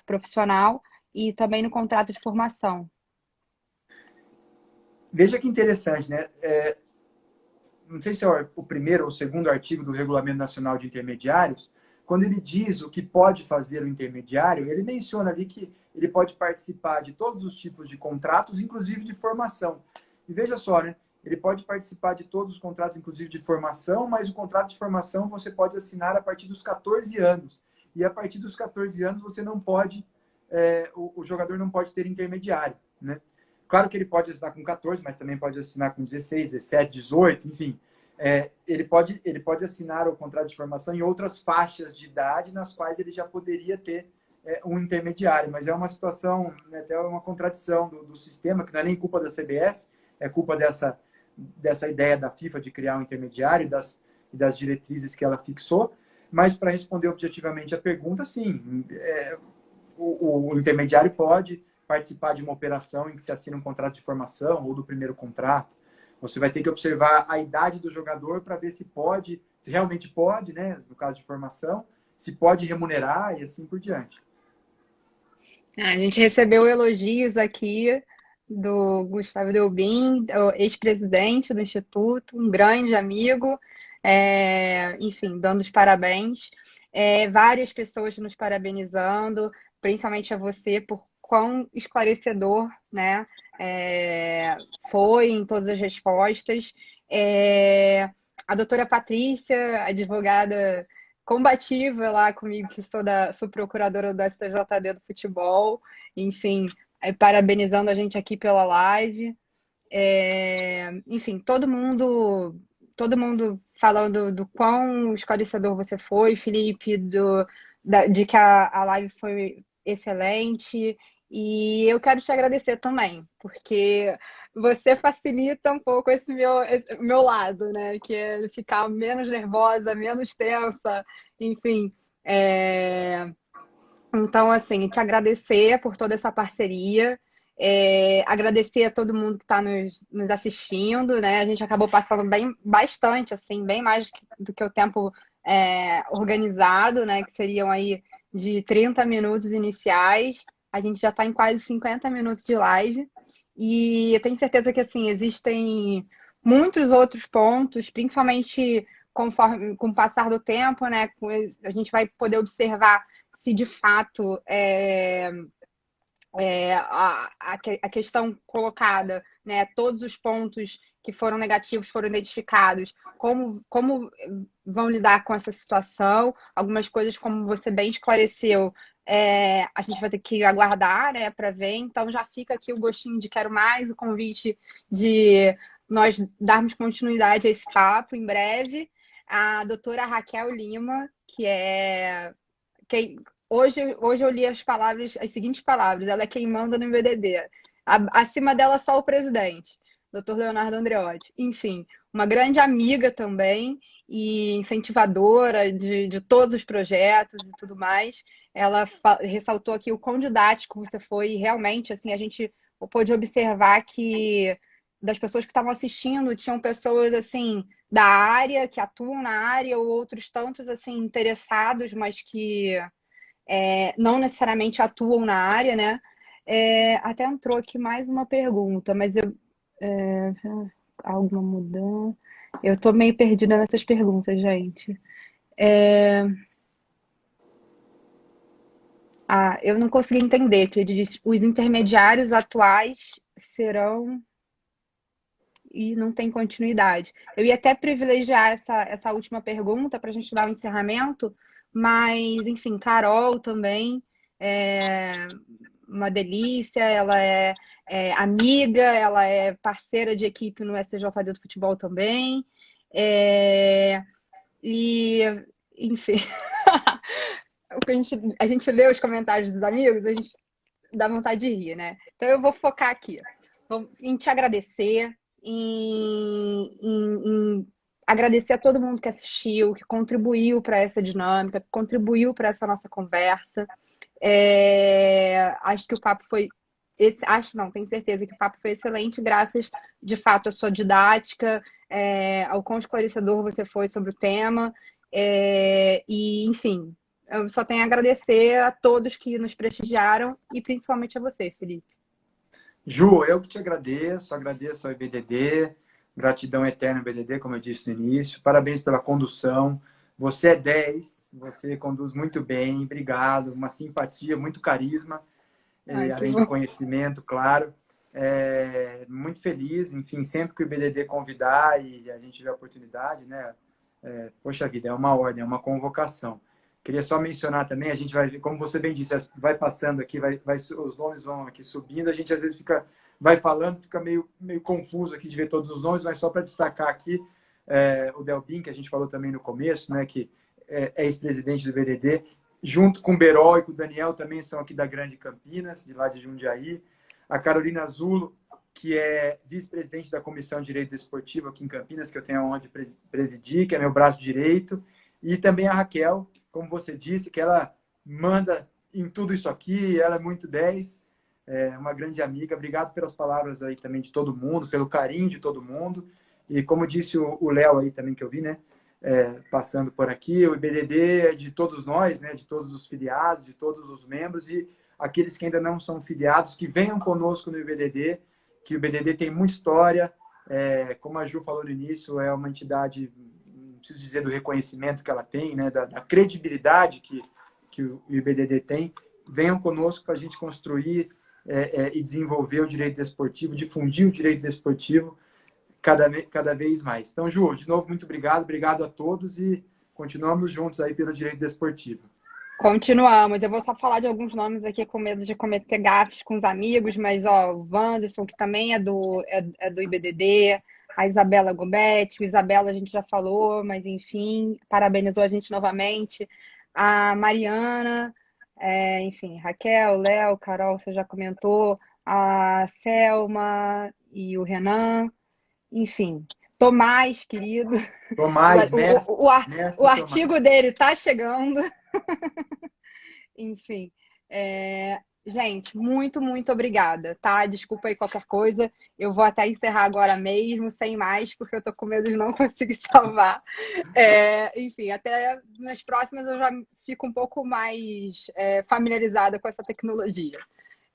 profissional e também no contrato de formação. Veja que interessante, né? Não sei se é o primeiro ou o segundo artigo do Regulamento Nacional de Intermediários, quando ele diz o que pode fazer o intermediário, ele menciona ali que ele pode participar de todos os tipos de contratos, inclusive de formação. E veja só, né? Ele pode participar de todos os contratos, inclusive de formação, mas o contrato de formação você pode assinar a partir dos 14 anos. E a partir dos 14 anos você não pode, o jogador não pode ter intermediário, né? Claro que ele pode assinar com 14, mas também pode assinar com 16, 17, 18, enfim. Ele pode assinar o contrato de formação em outras faixas de idade nas quais ele já poderia ter um intermediário, mas é uma situação, né, até uma contradição do sistema, que não é nem culpa da CBF, é culpa dessa ideia da FIFA de criar um intermediário e das diretrizes que ela fixou. Mas, para responder objetivamente a pergunta, sim, o intermediário pode participar de uma operação em que se assina um contrato de formação ou do primeiro contrato. Você vai ter que observar a idade do jogador para ver se realmente pode, né, no caso de formação, se pode remunerar e assim por diante. A gente recebeu elogios aqui do Gustavo Delbin, o ex-presidente do Instituto, um grande amigo, enfim, dando os parabéns. Várias pessoas nos parabenizando, principalmente a você por quão esclarecedor, né, foi em todas as respostas. A doutora Patrícia, advogada combativa lá comigo, que sou procuradora do STJD do futebol, enfim, parabenizando a gente aqui pela live. Enfim, todo mundo falando do quão esclarecedor você foi, Felipe, de que a live foi excelente. E eu quero te agradecer também, porque você facilita um pouco esse meu lado, né? Que é ficar menos nervosa, menos tensa, enfim. Então, assim, te agradecer por toda essa parceria, agradecer a todo mundo que está nos assistindo, né? A gente acabou passando bastante, assim, bem mais do que o tempo organizado, né? Que seriam aí de 30 minutos iniciais. A gente já está em quase 50 minutos de live. E eu tenho certeza que, assim, existem muitos outros pontos, principalmente conforme com o passar do tempo, né? A gente vai poder observar se de fato a questão colocada, né, todos os pontos que foram negativos foram identificados, como vão lidar com essa situação, algumas coisas, como você bem esclareceu, a gente vai ter que aguardar, né, para ver, então já fica aqui o gostinho de quero mais, o convite de nós darmos continuidade a esse papo em breve. A doutora Raquel Lima, que é quem, hoje eu li as seguintes palavras. Ela é quem manda no IBDD. Acima dela, só o presidente, Dr. Leonardo Andreotti. Enfim, uma grande amiga também e incentivadora de todos os projetos e tudo mais. Ela ressaltou aqui o quão didático você foi e realmente, assim, a gente pôde observar que das pessoas que estavam assistindo, tinham pessoas, assim, da área, que atuam na área, ou outros tantos, assim, interessados, mas que não necessariamente atuam na área, né? Até entrou aqui mais uma pergunta, mas alguma mudança? Eu tô meio perdida nessas perguntas, gente. Eu não consegui entender, que ele disse, os intermediários atuais serão e não tem continuidade. Eu ia até privilegiar essa última pergunta para a gente dar um encerramento, mas, enfim, Carol também é uma delícia, ela é amiga, ela é parceira de equipe no STJD do futebol também, e, enfim, a gente lê os comentários dos amigos, a gente dá vontade de rir, né? Então eu vou focar aqui em te agradecer, em agradecer a todo mundo que assistiu, que contribuiu para essa dinâmica, que contribuiu para essa nossa conversa. Acho que o papo foi acho não, tenho certeza que o papo foi excelente, graças de fato à sua didática, ao quão esclarecedor você foi sobre o tema. E, enfim, eu só tenho a agradecer a todos que nos prestigiaram e principalmente a você, Felipe. Ju, eu que te agradeço ao IBDD, gratidão eterna ao IBDD, como eu disse no início, parabéns pela condução, você é 10, você conduz muito bem, obrigado, uma simpatia, muito carisma, além do conhecimento, claro. Muito feliz, enfim, sempre que o IBDD convidar e a gente tiver a oportunidade, né? Poxa vida, é uma ordem, é uma convocação. Queria só mencionar também, a gente vai, como você bem disse, vai passando aqui, os nomes vão aqui subindo, a gente às vezes fica vai falando, fica meio confuso aqui de ver todos os nomes, mas só para destacar aqui o Delbin, que a gente falou também no começo, né, que é ex-presidente do BDD, junto com o Berol e com o Daniel, também são aqui da Grande Campinas, de lá de Jundiaí. A Carolina Zulo, que é vice-presidente da Comissão de Direito Desportivo aqui em Campinas, que eu tenho a honra de presidir, que é meu braço direito. E também a Raquel, como você disse, que ela manda em tudo isso aqui, ela é muito 10, é uma grande amiga. Obrigado pelas palavras aí também de todo mundo, pelo carinho de todo mundo. E como disse o Léo aí também, que eu vi, né? Passando por aqui, o IBDD é de todos nós, né? De todos os filiados, de todos os membros e aqueles que ainda não são filiados, que venham conosco no IBDD, que o IBDD tem muita história. Como a Ju falou no início, é uma entidade, não preciso dizer do reconhecimento que ela tem, né? Da credibilidade que o IBDD tem. Venham conosco para a gente construir e desenvolver o direito desportivo, difundir o direito desportivo cada vez mais. Então, Ju, de novo, muito obrigado. Obrigado a todos e continuamos juntos aí pelo direito desportivo. Continuamos. Eu vou só falar de alguns nomes aqui com medo de cometer gafes com os amigos, mas ó, o Wanderson, que também é do IBDD, a Isabela Gobetti, o Isabela a gente já falou, mas enfim, parabenizou a gente novamente. A Mariana, enfim, Raquel, Léo, Carol, você já comentou, a Selma e o Renan. Enfim, Tomás, querido, Tomás, mestre, o mestre artigo Tomás. dele está chegando. Enfim, gente, muito, muito obrigada, tá? Desculpa aí qualquer coisa. Eu vou até encerrar agora mesmo, sem mais, porque eu tô com medo de não conseguir salvar. Enfim, até nas próximas eu já fico um pouco mais familiarizada com essa tecnologia.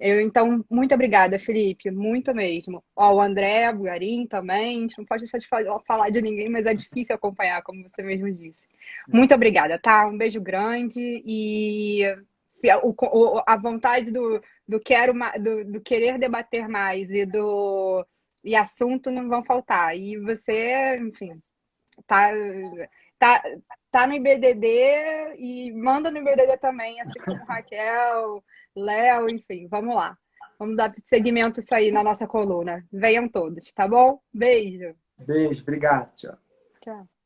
Então, muito obrigada, Felipe, muito mesmo. Ó, o André Bugarim também, a gente não pode deixar de falar de ninguém, mas é difícil acompanhar, como você mesmo disse. Muito obrigada, tá? Um beijo grande e a vontade do querer debater mais e assunto não vão faltar. E você, enfim, tá, tá, tá no IBDD e manda no IBDD também, assim como Raquel, Léo, enfim, vamos lá. Vamos dar seguimento isso aí na nossa coluna. Venham todos, tá bom? Beijo. Beijo, obrigado. Tchau. Tchau.